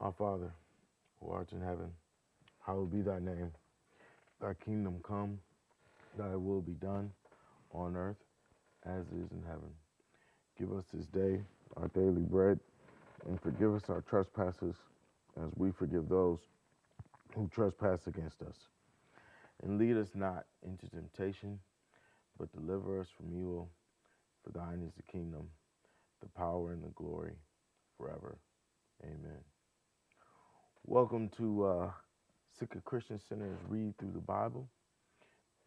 Our Father, who art in heaven, hallowed be thy name. Thy kingdom come, thy will be done on earth as it is in heaven. Give us this day our daily bread, and forgive us our trespasses as we forgive those who trespass against us. And lead us not into temptation, but deliver us from evil. For thine is the kingdom, the power, and the glory forever. Amen. Welcome to Sitka Christian Center's Read Through the Bible.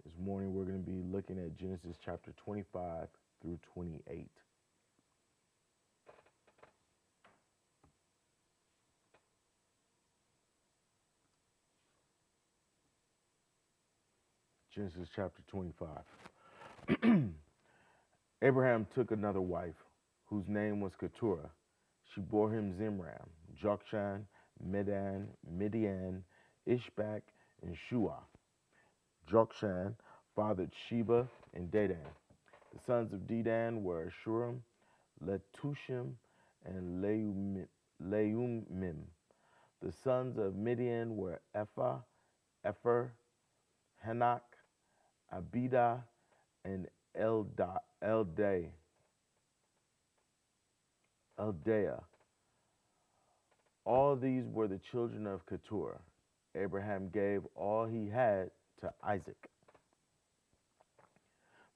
This morning we're going to be looking at Genesis chapter 25 through 28. Genesis chapter 25. Abraham took another wife, whose name was Keturah. She bore him Zimram, Jokshan, Medan, Midian, Ishbak, and Shua. Jokshan fathered Sheba and Dedan. The sons of Dedan were Ashurim, Letushim, and Leumim. The sons of Midian were Ephah, Epher, Hanok, Abida, and Eldai. All these were the children of Keturah. Abraham gave all he had to Isaac.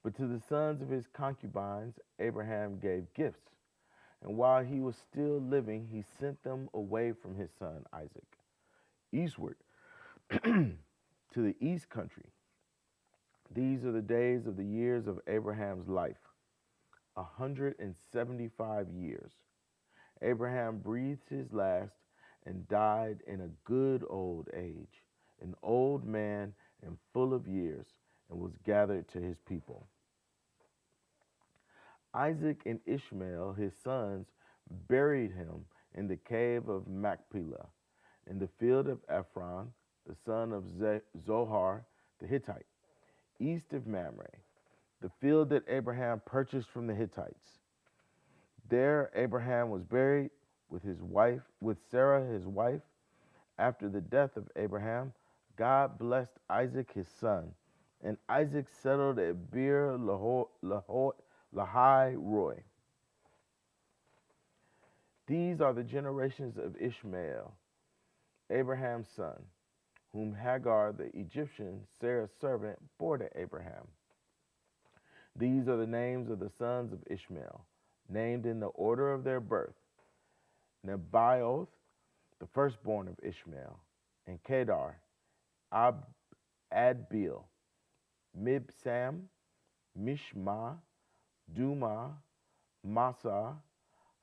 But to the sons of his concubines, Abraham gave gifts. And while he was still living, he sent them away from his son Isaac, eastward to the east country. These are the days of the years of Abraham's life, 175 years. Abraham breathed his last and died in a good old age, an old man and full of years, and was gathered to his people. Isaac and Ishmael, his sons, buried him in the cave of Machpelah, in the field of Ephron, the son of Zohar the Hittite, east of Mamre, the field that Abraham purchased from the Hittites. There Abraham was buried with Sarah his wife. After the death of Abraham, God blessed Isaac his son, and Isaac settled at Beer Lahai Roi. These are the generations of Ishmael, Abraham's son, whom Hagar the Egyptian, Sarah's servant, bore to Abraham. These are the names of the sons of Ishmael, named in the order of their birth: Nebaioth, the firstborn of Ishmael, and Kedar, Adbeel, Mibsam, Mishma, Duma, Massa,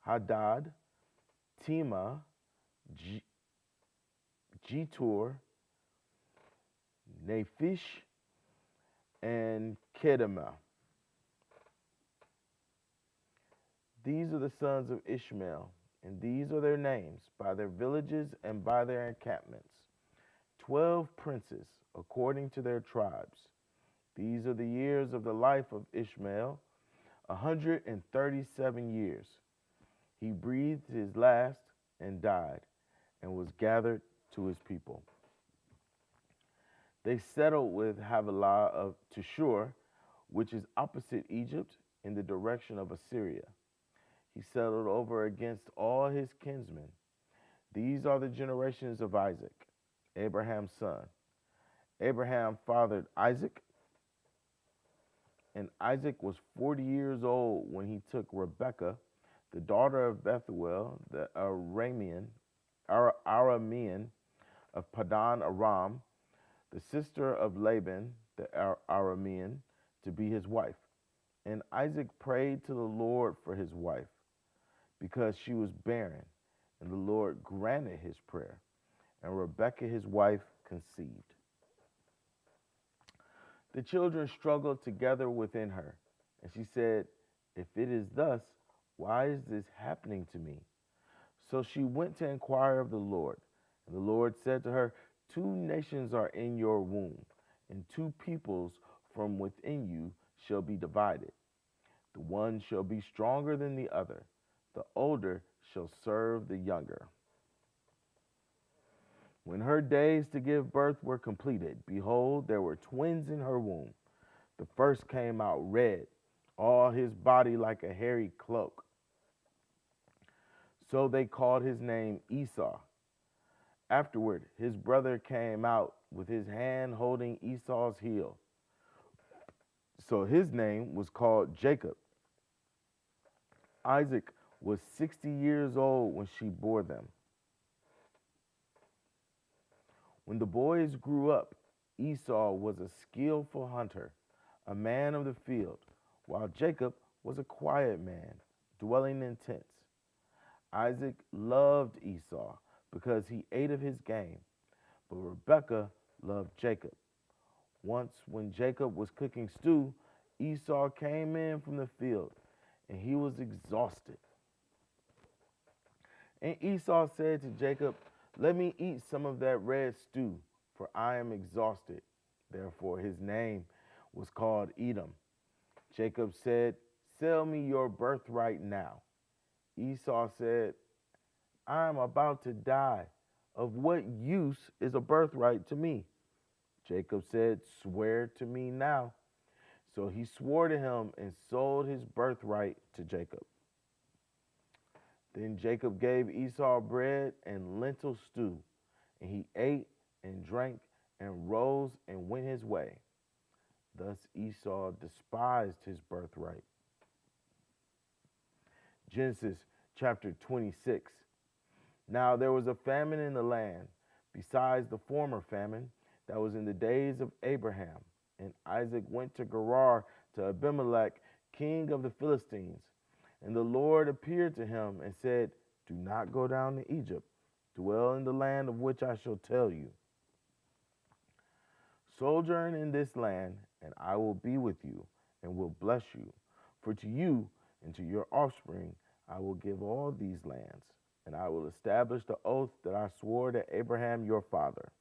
Hadad, Tema, Jetur, Nephish, and Kedemah. These are the sons of Ishmael, and these are their names, by their villages and by their encampments. 12 princes, according to their tribes. These are the years of the life of Ishmael, 137 years. He breathed his last and died, and was gathered to his people. They settled with Havilah of Tishur, which is opposite Egypt, in the direction of Assyria. He settled over against all his kinsmen. These are the generations of Isaac, Abraham's son. Abraham fathered Isaac, and Isaac was 40 years old when he took Rebekah, the daughter of Bethuel, the Aramean of Padan Aram, the sister of Laban, the Aramean, to be his wife. And Isaac prayed to the Lord for his wife, because she was barren, and the Lord granted his prayer, and Rebekah his wife conceived. The children struggled together within her, and she said, "If it is thus, why is this happening to me?" So she went to inquire of the Lord, and the Lord said to her, "Two nations are in your womb, and two peoples from within you shall be divided. The one shall be stronger than the other. The older shall serve the younger." When her days to give birth were completed, behold, there were twins in her womb. The first came out red, all his body like a hairy cloak. So they called his name Esau. Afterward, his brother came out with his hand holding Esau's heel. So his name was called Jacob. Isaac was 60 years old when she bore them. When the boys grew up, Esau was a skillful hunter, a man of the field, while Jacob was a quiet man, dwelling in tents. Isaac loved Esau because he ate of his game, but Rebekah loved Jacob. Once, when Jacob was cooking stew, Esau came in from the field, and he was exhausted. And Esau said to Jacob, "Let me eat some of that red stew, for I am exhausted." Therefore his name was called Edom. Jacob said, "Sell me your birthright now." Esau said, "I am about to die. Of what use is a birthright to me?" Jacob said, "Swear to me now." So he swore to him and sold his birthright to Jacob. Then Jacob gave Esau bread and lentil stew, and he ate and drank and rose and went his way. Thus Esau despised his birthright. Genesis chapter 26. Now there was a famine in the land, besides the former famine that was in the days of Abraham. And Isaac went to Gerar to Abimelech, king of the Philistines. And the Lord appeared to him and said, "Do not go down to Egypt. Dwell in the land of which I shall tell you. Sojourn in this land, and I will be with you and will bless you. For to you and to your offspring I will give all these lands, and I will establish the oath that I swore to Abraham your father.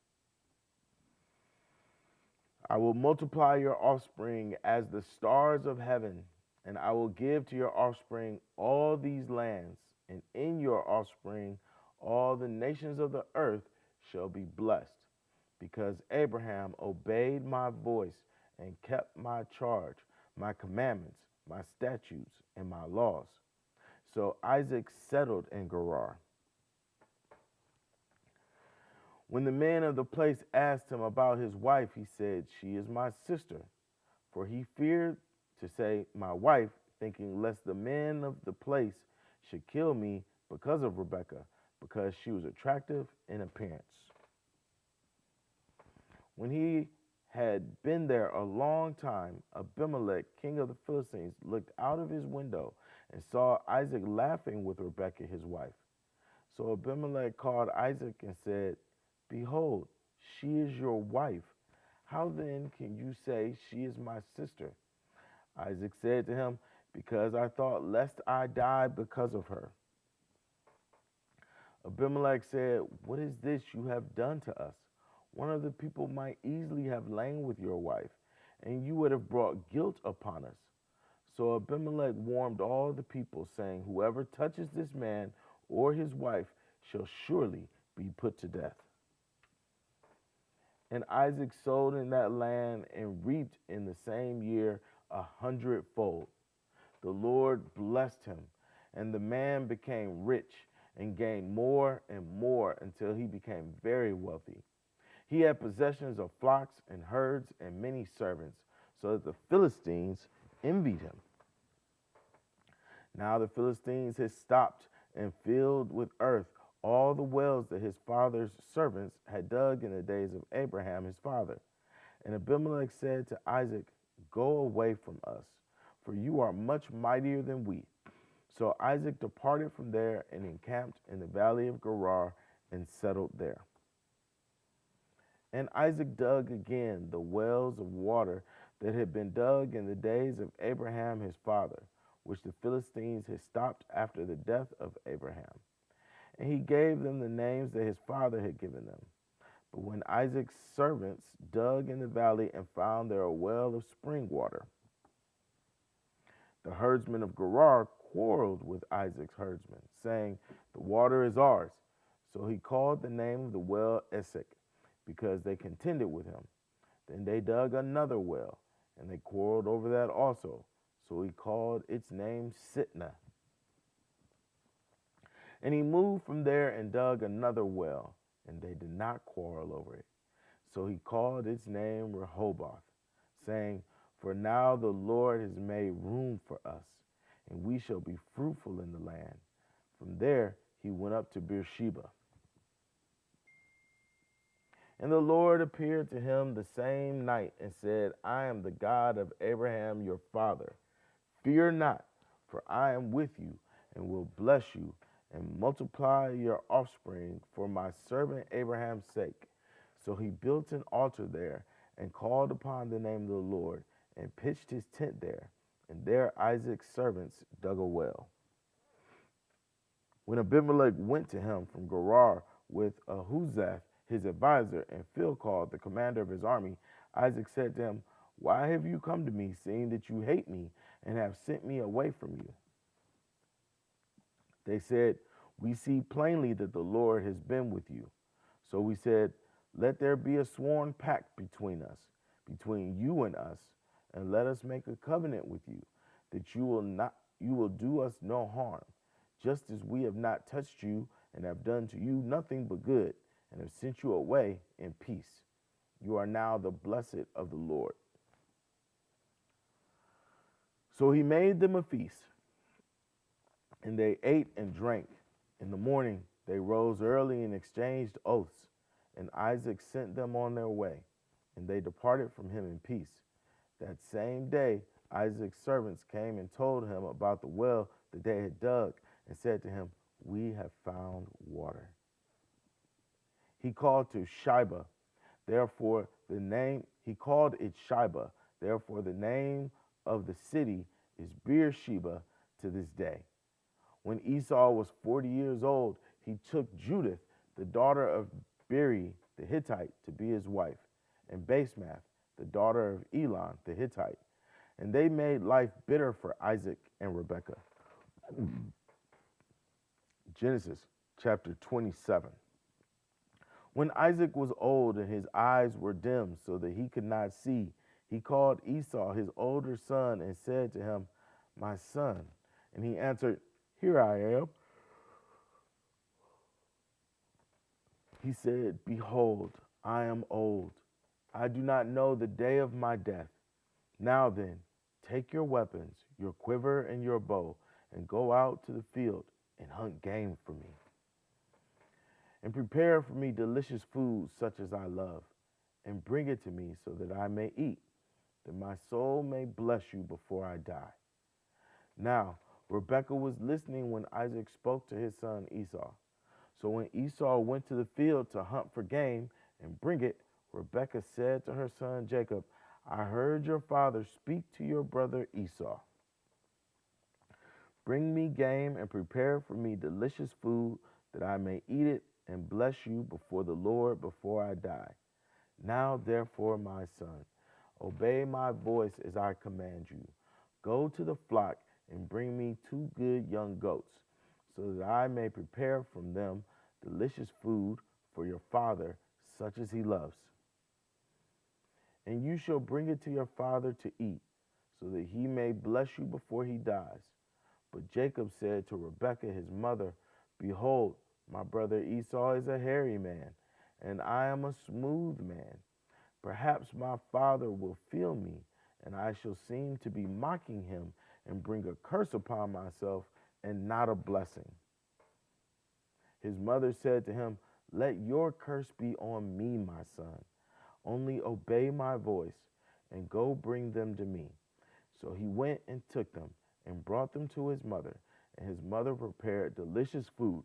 I will multiply your offspring as the stars of heaven, and I will give to your offspring all these lands, and in your offspring all the nations of the earth shall be blessed, because Abraham obeyed my voice and kept my charge, my commandments, my statutes, and my laws." So Isaac settled in Gerar. When the men of the place asked him about his wife, he said, "She is my sister." For he feared to say, "my wife," thinking lest the men of the place should kill me because of Rebekah, because she was attractive in appearance. When he had been there a long time, Abimelech, king of the Philistines, looked out of his window and saw Isaac laughing with Rebekah, his wife. So Abimelech called Isaac and said, "Behold, she is your wife. How then can you say she is my sister?" Isaac said to him, "Because I thought lest I die because of her." Abimelech said, "What is this you have done to us? One of the people might easily have lain with your wife, and you would have brought guilt upon us." So Abimelech warned all the people, saying, "Whoever touches this man or his wife shall surely be put to death." And Isaac sowed in that land and reaped in the same year 100-fold. The Lord blessed him, and the man became rich and gained more and more until he became very wealthy. He had possessions of flocks and herds and many servants, so that the Philistines envied him. Now the Philistines had stopped and filled with earth all the wells that his father's servants had dug in the days of Abraham his father. And Abimelech said to Isaac, "Go away from us, for you are much mightier than we." So Isaac departed from there and encamped in the valley of Gerar and settled there. And Isaac dug again the wells of water that had been dug in the days of Abraham his father, which the Philistines had stopped after the death of Abraham. And he gave them the names that his father had given them. But when Isaac's servants dug in the valley and found there a well of spring water, the herdsmen of Gerar quarreled with Isaac's herdsmen, saying, "The water is ours." So he called the name of the well Esek, because they contended with him. Then they dug another well, and they quarreled over that also. So he called its name Sitnah. And he moved from there and dug another well, and they did not quarrel over it. So he called its name Rehoboth, saying, For now the Lord has made room for us, and we shall be fruitful in the land. From there he went up to Beersheba. And the Lord appeared to him the same night and said, I am the God of Abraham your father. Fear not, for I am with you and will bless you and multiply your offspring for my servant Abraham's sake. So he built an altar there and called upon the name of the Lord and pitched his tent there. And there Isaac's servants dug a well. When Abimelech went to him from Gerar with Ahuzath, his advisor, and Philcol, the commander of his army, Isaac said to him, Why have you come to me, seeing that you hate me and have sent me away from you? They said, We see plainly that the Lord has been with you. So we said, Let there be a sworn pact between us, between you and us, and let us make a covenant with you, that you will do us no harm, just as we have not touched you and have done to you nothing but good, and have sent you away in peace. You are now the blessed of the Lord. So he made them a feast, and they ate and drank. In the morning they rose early and exchanged oaths, and Isaac sent them on their way, and they departed from him in peace. That same day Isaac's servants came and told him about the well that they had dug, and said to him, We have found water. He called to Shibah, therefore the name he called it Shibah, therefore the name of the city is Beersheba to this day. When Esau was 40 years old, he took Judith, the daughter of Beeri the Hittite, to be his wife, and Basemath, the daughter of Elon the Hittite. And they made life bitter for Isaac and Rebekah. Genesis chapter 27. When Isaac was old and his eyes were dim so that he could not see, he called Esau his older son and said to him, My son. And he answered, Here I am. He said, Behold, I am old. I do not know the day of my death. Now then, take your weapons, your quiver and your bow, and go out to the field and hunt game for me. And prepare for me delicious food such as I love, and bring it to me so that I may eat, that my soul may bless you before I die. Now, Rebekah was listening when Isaac spoke to his son Esau. So when Esau went to the field to hunt for game and bring it, Rebekah said to her son Jacob, I heard your father speak to your brother Esau. Bring me game and prepare for me delicious food that I may eat it and bless you before the Lord before I die. Now, therefore, my son, obey my voice as I command you. Go to the flock and bring me 2 good young goats, so that I may prepare from them delicious food for your father, such as he loves. And you shall bring it to your father to eat, so that he may bless you before he dies. But Jacob said to Rebekah his mother, Behold, my brother Esau is a hairy man, and I am a smooth man. Perhaps my father will feel me, and I shall seem to be mocking him and bring a curse upon myself and not a blessing. His mother said to him, Let your curse be on me, my son. Only obey my voice, and go bring them to me. So he went and took them, and brought them to his mother, and his mother prepared delicious food,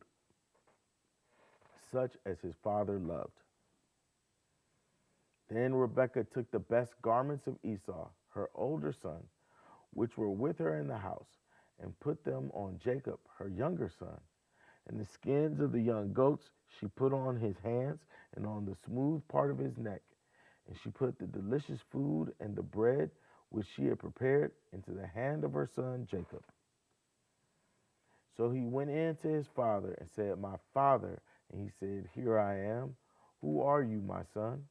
such as his father loved. Then Rebekah took the best garments of Esau, her older son, which were with her in the house, and put them on Jacob, her younger son. And the skins of the young goats she put on his hands and on the smooth part of his neck. And she put the delicious food and the bread which she had prepared into the hand of her son Jacob. So he went in to his father and said, My father. And he said, Here I am. Who are you, my son?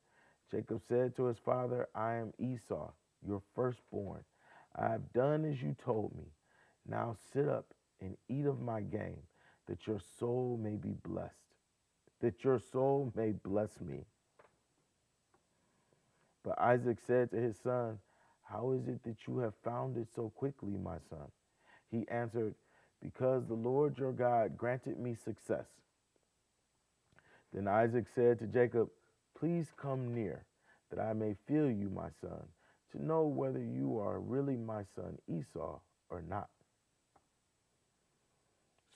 Jacob said to his father, I am Esau, your firstborn. I have done as you told me. Now sit up and eat of my game, that your soul may be blessed, that your soul may bless me. But Isaac said to his son, How is it that you have found it so quickly, my son? He answered, Because the Lord your God granted me success. Then Isaac said to Jacob, Please come near, that I may feel you, my son, to know whether you are really my son Esau or not.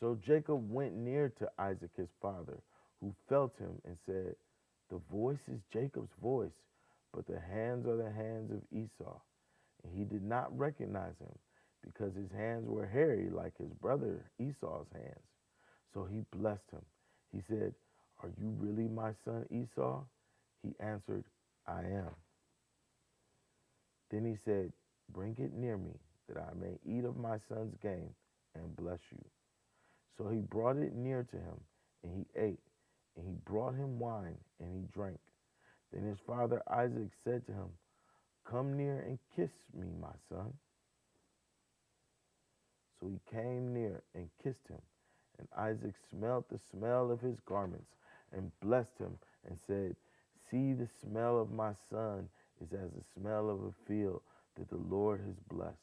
So Jacob went near to Isaac his father, who felt him and said, The voice is Jacob's voice, but the hands are the hands of Esau. And he did not recognize him, because his hands were hairy like his brother Esau's hands. So he blessed him. He said, Are you really my son Esau? He answered, I am. Then he said, Bring it near me, that I may eat of my son's game and bless you. So he brought it near to him, and he ate. And he brought him wine, and he drank. Then his father Isaac said to him, Come near and kiss me, my son. So he came near and kissed him. And Isaac smelt the smell of his garments and blessed him and said, See, the smell of my son is as the smell of a field that the Lord has blessed.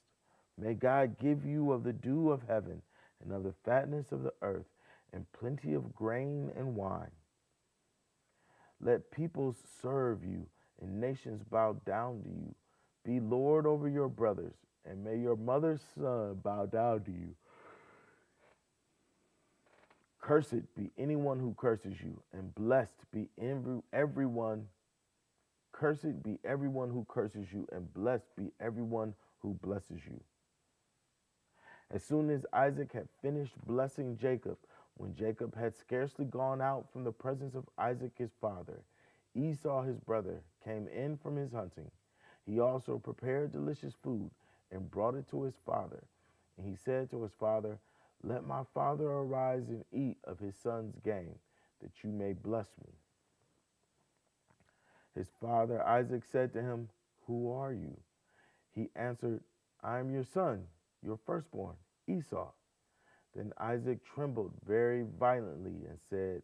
May God give you of the dew of heaven and of the fatness of the earth and plenty of grain and wine. Let peoples serve you and nations bow down to you. Be Lord over your brothers, and may your mother's son bow down to you. Cursed be anyone who curses you, and blessed be everyone. Cursed be everyone who curses you, and blessed be everyone who blesses you. As soon as Isaac had finished blessing Jacob, when Jacob had scarcely gone out from the presence of Isaac his father, Esau his brother came in from his hunting. He also prepared delicious food and brought it to his father. And he said to his father, Let my father arise and eat of his son's game, that you may bless me. His father Isaac said to him, Who are you? He answered, I am your son, your firstborn, Esau. Then Isaac trembled very violently and said,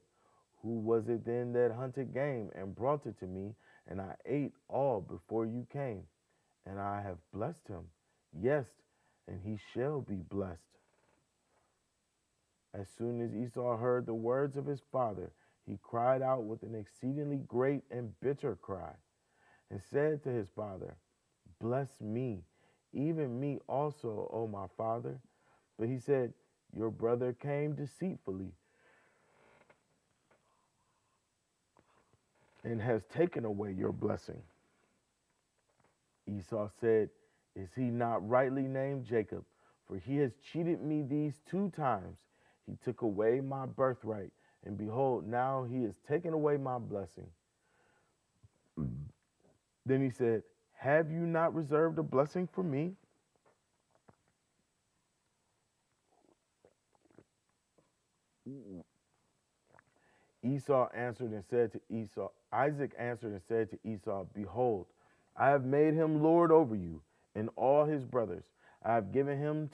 Who was it then that hunted game and brought it to me, and I ate all before you came? And I have blessed him. Yes, and he shall be blessed. As soon as Esau heard the words of his father, he cried out with an exceedingly great and bitter cry, and said to his father, Bless me, even me also, O my father. But he said, Your brother came deceitfully and has taken away your blessing. Esau said, Is he not rightly named Jacob? For he has cheated me these 2 times. He took away my birthright, and behold, now he has taken away my blessing. Then he said, Have you not reserved a blessing for me? Isaac answered and said to Esau, Behold, I have made him lord over you and all his brothers. I have given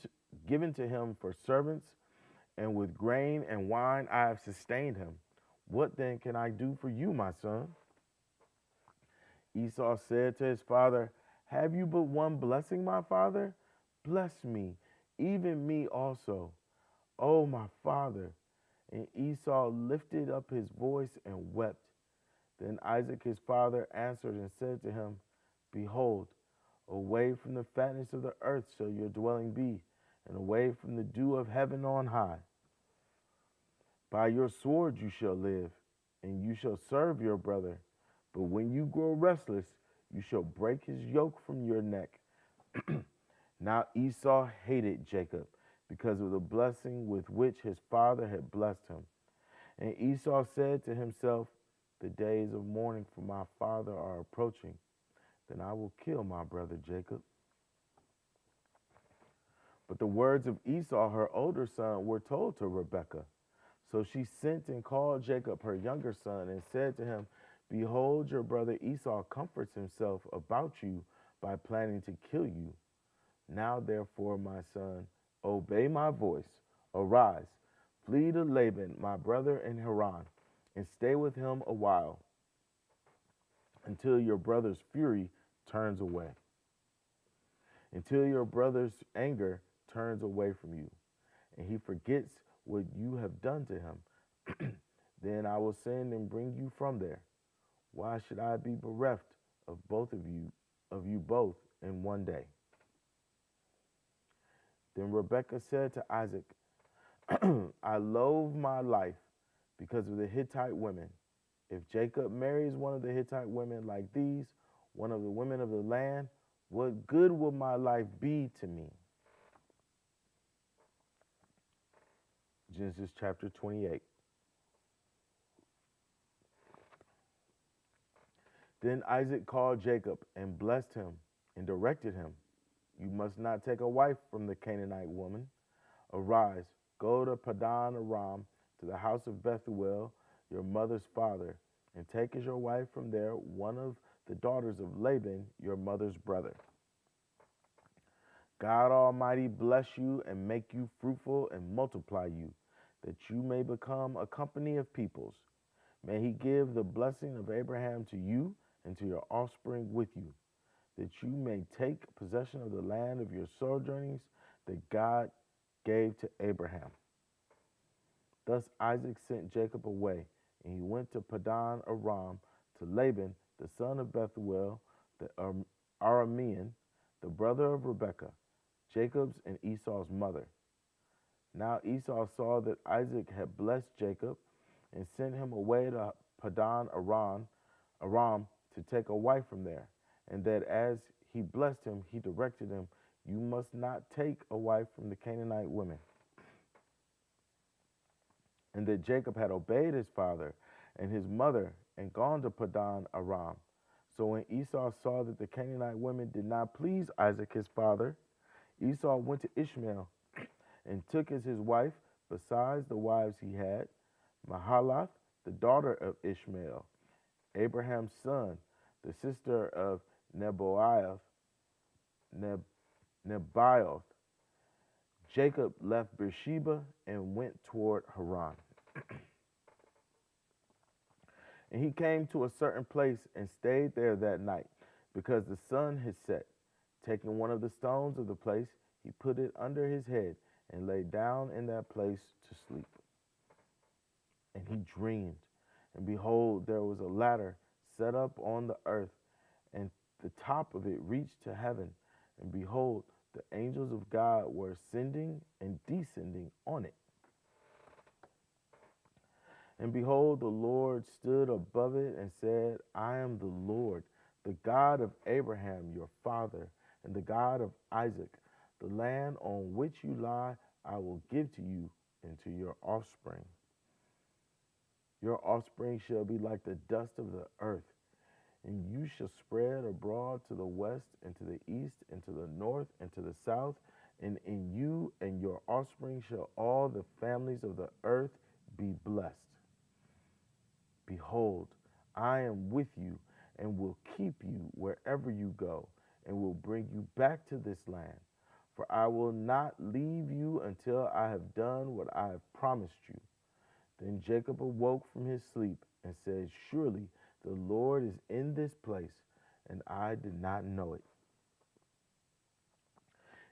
to him for servants, and with grain and wine I have sustained him. What then can I do for you, my son? Esau said to his father, Have you but one blessing, my father? Bless me, even me also, O my father. And Esau lifted up his voice and wept. Then Isaac his father answered and said to him, Behold, away from the fatness of the earth shall your dwelling be, and away from the dew of heaven on high. By your sword you shall live, and you shall serve your brother. But when you grow restless, you shall break his yoke from your neck. Now Esau hated Jacob because of the blessing with which his father had blessed him. And Esau said to himself, The days of mourning for my father are approaching. Then I will kill my brother Jacob. But the words of Esau, her older son, were told to Rebekah. So she sent and called Jacob her younger son and said to him, Behold, your brother Esau comforts himself about you by planning to kill you. Now, therefore, my son, obey my voice. Arise, flee to Laban, my brother in Haran, and stay with him a while until your brother's fury turns away, until your brother's anger turns away from you, and he forgets what you have done to him. Then I will send and bring you from there. Why should I be bereft of of you both in one day? Then Rebekah said to Isaac, I loathe my life because of the Hittite women. If Jacob marries one of the Hittite women like these, one of the women of the land, what good will my life be to me? Genesis chapter 28. Then Isaac called Jacob and blessed him and directed him, You must not take a wife from the Canaanite woman. Arise, go to Padan Aram, to the house of Bethuel, your mother's father, and take as your wife from there one of the daughters of Laban, your mother's brother. God Almighty bless you and make you fruitful and multiply you, that you may become a company of peoples. May he give the blessing of Abraham to you and to your offspring with you, that you may take possession of the land of your sojournings that God gave to Abraham. Thus Isaac sent Jacob away, and he went to Padan Aram to Laban, the son of Bethuel, the Aramean, the brother of Rebekah, Jacob's and Esau's mother. Now Esau saw that Isaac had blessed Jacob and sent him away to Padan Aram to take a wife from there, and that as he blessed him, he directed him, You must not take a wife from the Canaanite women. And that Jacob had obeyed his father and his mother and gone to Padan Aram. So when Esau saw that the Canaanite women did not please Isaac his father, Esau went to Ishmael and took as his wife, besides the wives he had, Mahalath, the daughter of Ishmael, Abraham's son, the sister of Nebaioth. Jacob left Beersheba and went toward Haran. And he came to a certain place and stayed there that night, because the sun had set. Taking one of the stones of the place, he put it under his head and lay down in that place to sleep. And he dreamed, and behold, there was a ladder set up on the earth, and the top of it reached to heaven. And behold, the angels of God were ascending and descending on it. And behold, the Lord stood above it and said, I am the Lord, the God of Abraham your father, and the God of Isaac. The land on which you lie I will give to you and to your offspring. Your offspring shall be like the dust of the earth, and you shall spread abroad to the west and to the east and to the north and to the south, and in you and your offspring shall all the families of the earth be blessed. Behold, I am with you and will keep you wherever you go, and will bring you back to this land. For I will not leave you until I have done what I have promised you. Then Jacob awoke from his sleep and said, Surely the Lord is in this place, and I did not know it.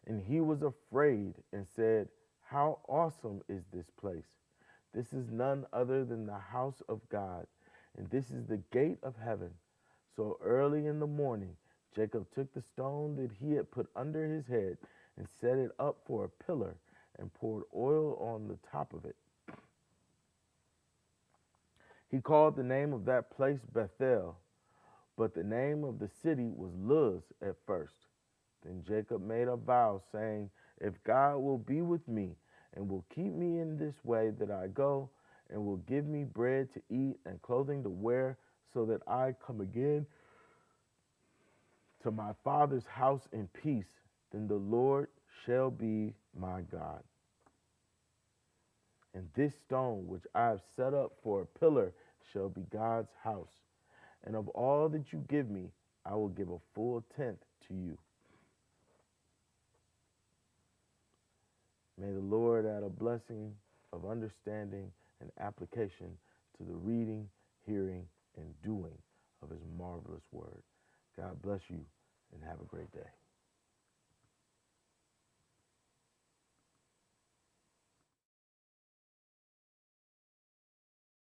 And he was afraid and said, How awesome is this place! This is none other than the house of God, and this is the gate of heaven. So early in the morning, Jacob took the stone that he had put under his head and set it up for a pillar and poured oil on the top of it. He called the name of that place Bethel, but the name of the city was Luz at first. Then Jacob made a vow, saying, If God will be with me and will keep me in this way that I go, and will give me bread to eat and clothing to wear, so that I come again to my father's house in peace, then the Lord shall be my God. And this stone which I have set up for a pillar shall be God's house. And of all that you give me, I will give a full tenth to you. May the Lord add a blessing of understanding and application to the reading, hearing, and doing of his marvelous word. God bless you and have a great day.